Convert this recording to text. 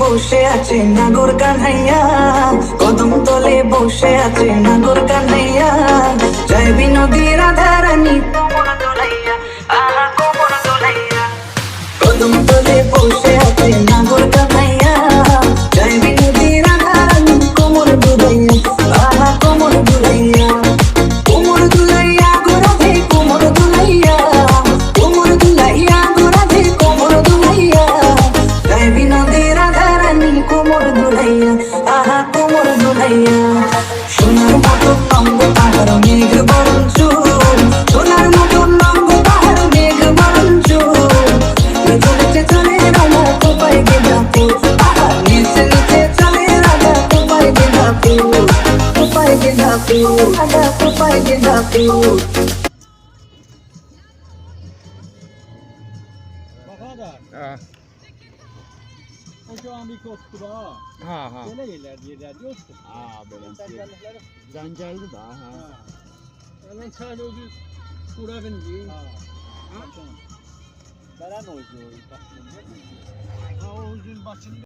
বসে আছে নাগর কানাইয়া, কদম তলে বসে আছে নাগর কানাইয়া, জয় বিনোদী রাধা রানী কোমর দোলাইয়া, আহা কোমর দোলাইয়া। কদম তলে বসে আছে নাগর কানাইয়া, জয় বিনোদী রাধা রানী কোমর দোলাইয়া, আহা কোমর দোলাইয়া। কোমর দোলাইয়া গো রাধে কোমর দোলাইয়া, কোমর দোলাইয়া গো রাধে কোমর দোলাইয়া, জয় বিনোদী রাধা রানী কোমর দোলাইয়া, আহা কোমর দোলাইয়া। সোনার মতো লম্ব পাহাড় মেঘ বরণ চুল, সোনার মতো লম্ব পাহাড় মেঘ বরণ চুল, চলেছে চলে রাধা কোপায় গেঁদা ফুল, আহা নিচে নিচে চলে রাধা কোপায় গেঁদা ফুল, কোপায় গেঁদা ফুল, রাধা কোপায় গেঁদা ফুল। Hocam bir koptu ha. Ha. Böyle yerler yoktu. Böyle zancarlı da ha. Hemen çayla özü uğrayın diye. Ha. Veren oydu. Ha o özün başında.